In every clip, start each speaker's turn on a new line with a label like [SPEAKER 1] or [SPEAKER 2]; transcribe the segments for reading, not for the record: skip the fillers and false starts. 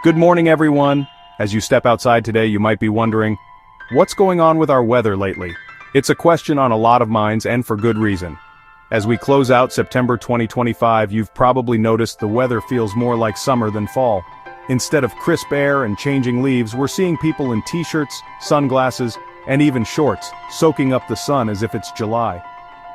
[SPEAKER 1] Good morning, everyone. As you step outside today, you might be wondering, what's going on with our weather lately? It's a question on a lot of minds, and for good reason. As we close out September 2025, you've probably noticed the weather feels more like summer than fall. Instead of crisp air and changing leaves, we're seeing people in t-shirts, sunglasses, and even shorts, soaking up the sun as if it's July.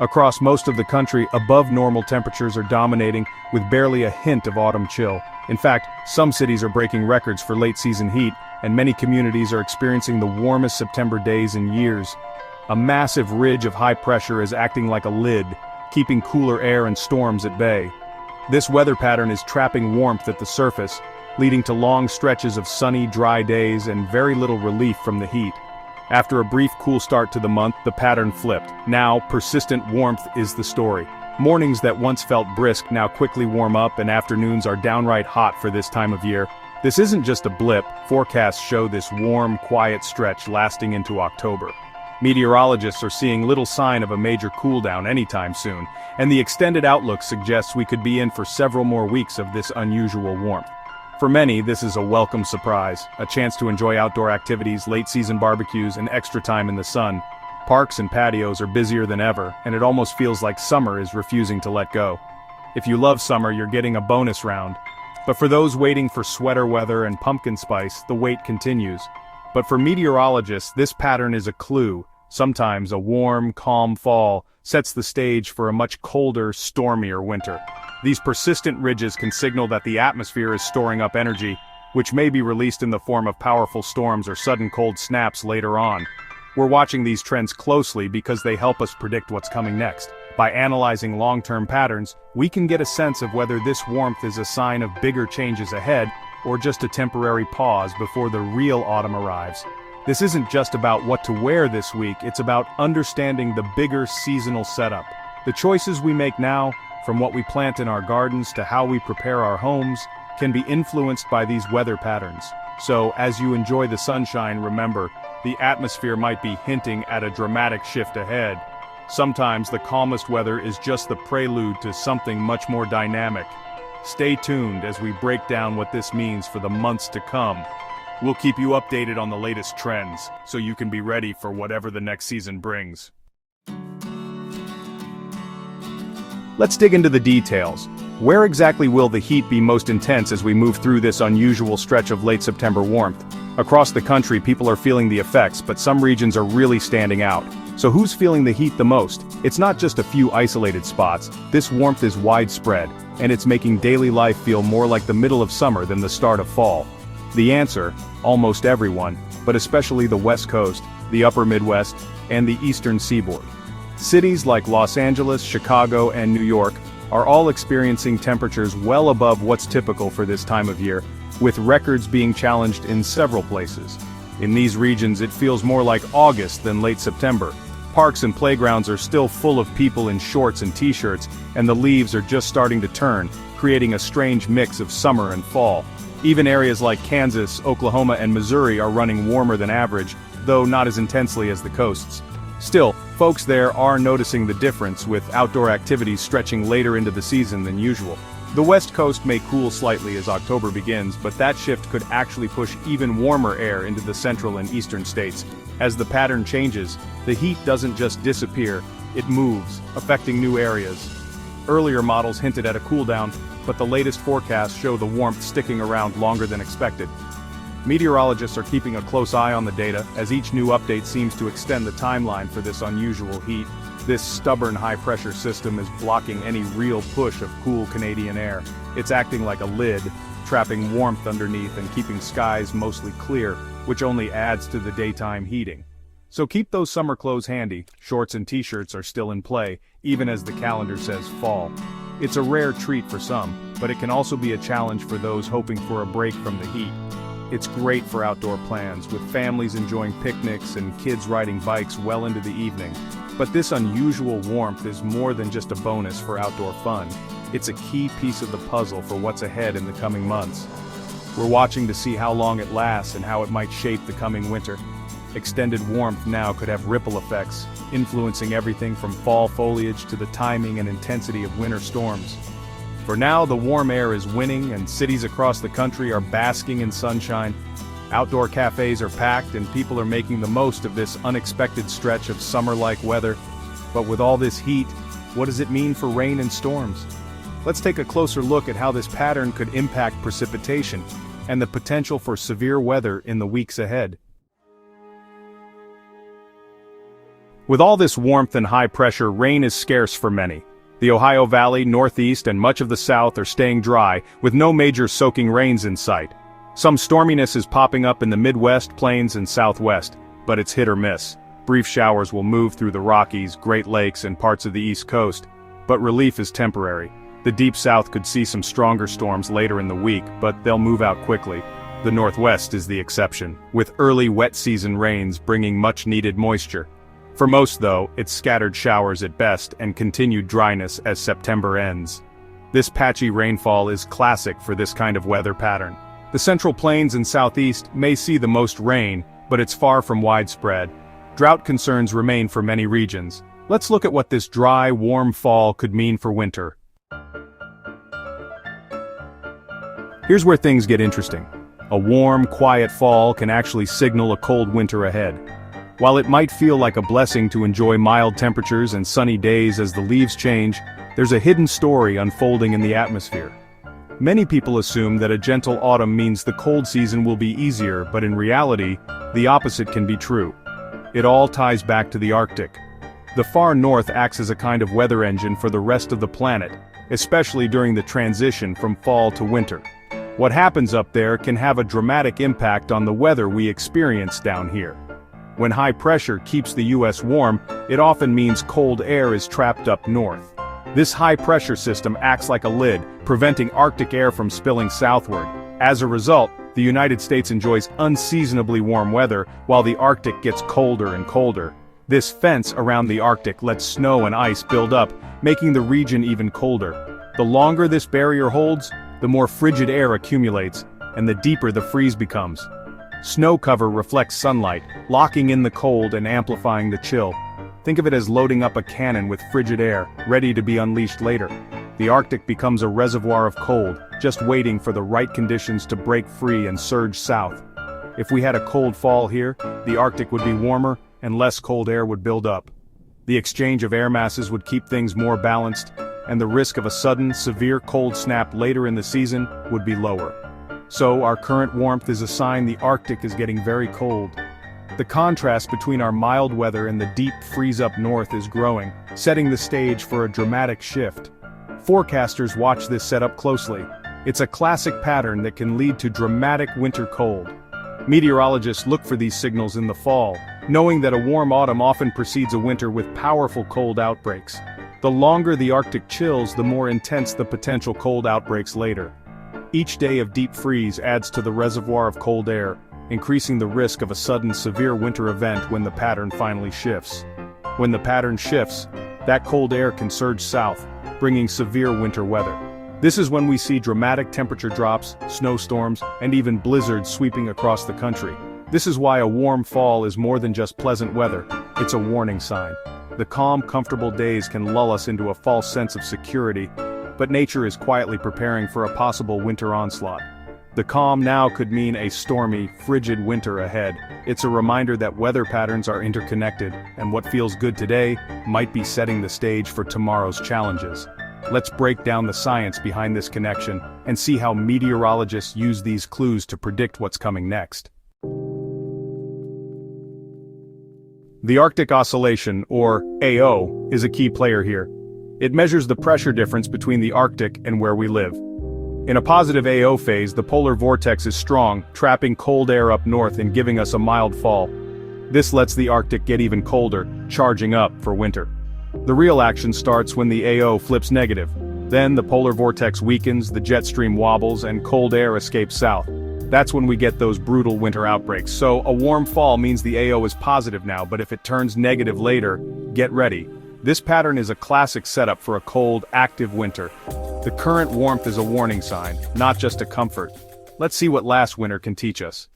[SPEAKER 1] Across most of the country, above normal temperatures are dominating, with barely a hint of autumn chill. In fact, some cities are breaking records for late-season heat, and many communities are experiencing the warmest September days in years. A massive ridge of high pressure is acting like a lid, keeping cooler air and storms at bay. This weather pattern is trapping warmth at the surface, leading to long stretches of sunny, dry days and very little relief from the heat. After a brief cool start to the month, the pattern flipped. Now, persistent warmth is the story. Mornings that once felt brisk now quickly warm up, and afternoons are downright hot for this time of year. This isn't just a blip. Forecasts show this warm, quiet stretch lasting into October. Meteorologists are seeing little sign of a major cool-down anytime soon, and the extended outlook suggests we could be in for several more weeks of this unusual warmth. For many, this is a welcome surprise, a chance to enjoy outdoor activities, late-season barbecues, and extra time in the sun. Parks and patios are busier than ever, and it almost feels like summer is refusing to let go. If you love summer, you're getting a bonus round. But for those waiting for sweater weather and pumpkin spice, the wait continues. But for meteorologists, this pattern is a clue. Sometimes a warm, calm fall sets the stage for a much colder, stormier winter. These persistent ridges can signal that the atmosphere is storing up energy, which may be released in the form of powerful storms or sudden cold snaps later on. We're watching these trends closely because they help us predict what's coming next. By analyzing long-term patterns, we can get a sense of whether this warmth is a sign of bigger changes ahead, or just a temporary pause before the real autumn arrives. This isn't just about what to wear this week, it's about understanding the bigger seasonal setup. The choices we make now, from what we plant in our gardens to how we prepare our homes, can be influenced by these weather patterns. So, as you enjoy the sunshine, remember, the atmosphere might be hinting at a dramatic shift ahead. Sometimes the calmest weather is just the prelude to something much more dynamic. Stay tuned as we break down what this means for the months to come. We'll keep you updated on the latest trends, so you can be ready for whatever the next season brings. Let's dig into the details. Where exactly will the heat be most intense as we move through this unusual stretch of late September warmth? Across the country, people are feeling the effects, but some regions are really standing out. So who's feeling the heat the most? It's not just a few isolated spots. This warmth is widespread, and it's making daily life feel more like the middle of summer than the start of fall. The answer: almost everyone, but especially the West Coast, the Upper Midwest, and the Eastern Seaboard. Cities like Los Angeles, Chicago, and New York are all experiencing temperatures well above what's typical for this time of year, with records being challenged in several places. In these regions, it feels more like August than late September. Parks and playgrounds are still full of people in shorts and t-shirts, and the leaves are just starting to turn, creating a strange mix of summer and fall. Even areas like Kansas, Oklahoma, and Missouri are running warmer than average, though not as intensely as the coasts. Still, folks there are noticing the difference, with outdoor activities stretching later into the season than usual. The West Coast may cool slightly as October begins, but that shift could actually push even warmer air into the central and eastern states. As the pattern changes, the heat doesn't just disappear, it moves, affecting new areas. Earlier models hinted at a cool-down, but the latest forecasts show the warmth sticking around longer than expected. Meteorologists are keeping a close eye on the data, as each new update seems to extend the timeline for this unusual heat. This stubborn high-pressure system is blocking any real push of cool Canadian air. It's acting like a lid, trapping warmth underneath and keeping skies mostly clear, which only adds to the daytime heating. So keep those summer clothes handy. Shorts and t-shirts are still in play, even as the calendar says fall. It's a rare treat for some, but it can also be a challenge for those hoping for a break from the heat. It's great for outdoor plans, with families enjoying picnics and kids riding bikes well into the evening. But this unusual warmth is more than just a bonus for outdoor fun. It's a key piece of the puzzle for what's ahead in the coming months. We're watching to see how long it lasts and how it might shape the coming winter. Extended warmth now could have ripple effects, influencing everything from fall foliage to the timing and intensity of winter storms. For now, the warm air is winning and cities across the country are basking in sunshine. Outdoor cafes are packed and people are making the most of this unexpected stretch of summer-like weather. But with all this heat, what does it mean for rain and storms? Let's take a closer look at how this pattern could impact precipitation and the potential for severe weather in the weeks ahead. With all this warmth and high pressure, rain is scarce for many. The Ohio Valley, Northeast, and much of the South are staying dry, with no major soaking rains in sight. Some storminess is popping up in the Midwest, Plains, and Southwest, but it's hit or miss. Brief showers will move through the Rockies, Great Lakes, and parts of the East Coast, but relief is temporary. The Deep South could see some stronger storms later in the week, but they'll move out quickly. The Northwest is the exception, with early wet season rains bringing much-needed moisture. For most, though, it's scattered showers at best and continued dryness as September ends. This patchy rainfall is classic for this kind of weather pattern. The Central Plains and Southeast may see the most rain, but it's far from widespread. Drought concerns remain for many regions. Let's look at what this dry, warm fall could mean for winter. Here's where things get interesting. A warm, quiet fall can actually signal a cold winter ahead. While it might feel like a blessing to enjoy mild temperatures and sunny days as the leaves change, there's a hidden story unfolding in the atmosphere. Many people assume that a gentle autumn means the cold season will be easier, but in reality, the opposite can be true. It all ties back to the Arctic. The far north acts as a kind of weather engine for the rest of the planet, especially during the transition from fall to winter. What happens up there can have a dramatic impact on the weather we experience down here. When high pressure keeps the U.S. warm, it often means cold air is trapped up north. This high-pressure system acts like a lid, preventing Arctic air from spilling southward. As a result, the United States enjoys unseasonably warm weather, while the Arctic gets colder and colder. This fence around the Arctic lets snow and ice build up, making the region even colder. The longer this barrier holds, the more frigid air accumulates, and the deeper the freeze becomes. Snow cover reflects sunlight, locking in the cold and amplifying the chill. Think of it as loading up a cannon with frigid air, ready to be unleashed later. The Arctic becomes a reservoir of cold, just waiting for the right conditions to break free and surge south. If we had a cold fall here, the Arctic would be warmer, and less cold air would build up. The exchange of air masses would keep things more balanced, and the risk of a sudden, severe cold snap later in the season would be lower. So, our current warmth is a sign the Arctic is getting very cold. The contrast between our mild weather and the deep freeze up north is growing, setting the stage for a dramatic shift. Forecasters watch this setup closely. It's a classic pattern that can lead to dramatic winter cold. Meteorologists look for these signals in the fall, knowing that a warm autumn often precedes a winter with powerful cold outbreaks. The longer the Arctic chills, the more intense the potential cold outbreaks later. Each day of deep freeze adds to the reservoir of cold air, increasing the risk of a sudden severe winter event when the pattern finally shifts. When the pattern shifts, that cold air can surge south, bringing severe winter weather. This is when we see dramatic temperature drops, snowstorms, and even blizzards sweeping across the country. This is why a warm fall is more than just pleasant weather, it's a warning sign. The calm, comfortable days can lull us into a false sense of security, but nature is quietly preparing for a possible winter onslaught. The calm now could mean a stormy, frigid winter ahead. It's a reminder that weather patterns are interconnected, and what feels good today might be setting the stage for tomorrow's challenges. Let's break down the science behind this connection and see how meteorologists use these clues to predict what's coming next. The Arctic Oscillation, or AO, is a key player here. It measures the pressure difference between the Arctic and where we live. In a positive AO phase, the polar vortex is strong, trapping cold air up north and giving us a mild fall. This lets the Arctic get even colder, charging up for winter. The real action starts when the AO flips negative. Then the polar vortex weakens, the jet stream wobbles, and cold air escapes south. That's when we get those brutal winter outbreaks. So a warm fall means the AO is positive now, but if it turns negative later, get ready. This pattern is a classic setup for a cold, active winter. The current warmth is a warning sign, not just a comfort. Let's see what last winter can teach us.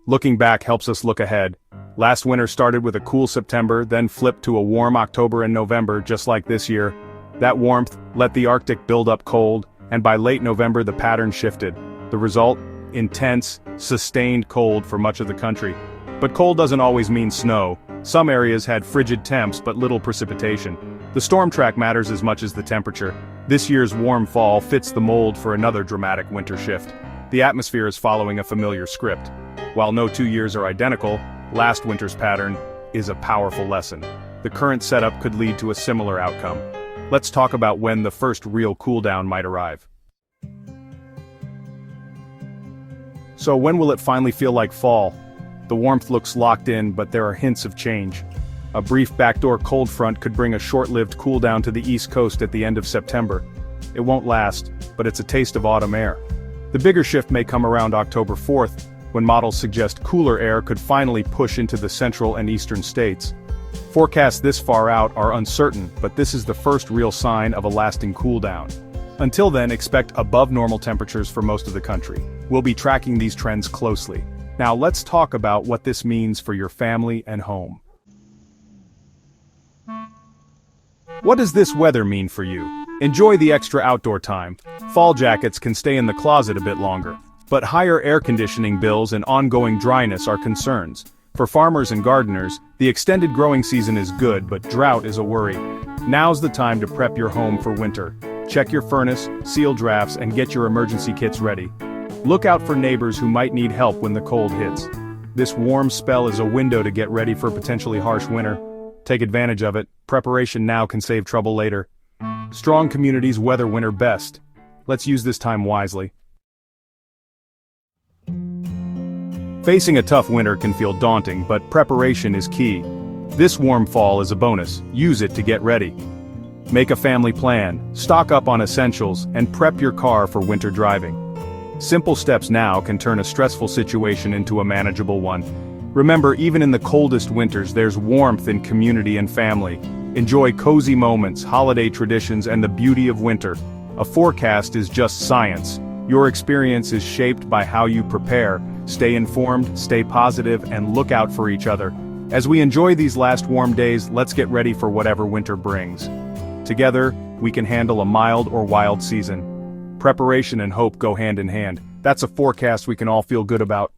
[SPEAKER 1] Looking back helps us look ahead. Last winter started with a cool September, then flipped to a warm October and November, just like this year. That warmth let the Arctic build up cold, and by late November the pattern shifted. The result? Intense, sustained cold for much of the country. But cold doesn't always mean snow. Some areas had frigid temps but little precipitation. The storm track matters as much as the temperature. This year's warm fall fits the mold for another dramatic winter shift. The atmosphere is following a familiar script. While no 2 years are identical, last winter's pattern is a powerful lesson. The current setup could lead to a similar outcome. Let's talk about when the first real cooldown might arrive. So when will it finally feel like fall? The warmth looks locked in, but there are hints of change. A brief backdoor cold front could bring a short-lived cooldown to the East Coast at the end of September. It won't last, but it's a taste of autumn air. The bigger shift may come around October 4th, when models suggest cooler air could finally push into the central and eastern states. Forecasts this far out are uncertain, but this is the first real sign of a lasting cooldown. Until then, expect above-normal temperatures for most of the country. We'll be tracking these trends closely. Now let's talk about what this means for your family and home. What does this weather mean for you? Enjoy the extra outdoor time. Fall jackets can stay in the closet a bit longer. But higher air conditioning bills and ongoing dryness are concerns. For farmers and gardeners, the extended growing season is good, but drought is a worry. Now's the time to prep your home for winter. Check your furnace, seal drafts, and get your emergency kits ready. Look out for neighbors who might need help when the cold hits. This warm spell is a window to get ready for a potentially harsh winter. Take advantage of it. Preparation now can save trouble later. Strong communities weather winter best. Let's use this time wisely. Facing a tough winter can feel daunting, but preparation is key. This warm fall is a bonus. Use it to get ready. Make a family plan, stock up on essentials, and prep your car for winter driving. Simple steps now can turn a stressful situation into a manageable one. Remember, even in the coldest winters, there's warmth in community and family. Enjoy cozy moments, holiday traditions, and the beauty of winter. A forecast is just science. Your experience is shaped by how you prepare. Stay informed, stay positive, and look out for each other. As we enjoy these last warm days, let's get ready for whatever winter brings. Together, we can handle a mild or wild season. Preparation and hope go hand in hand. That's a forecast we can all feel good about.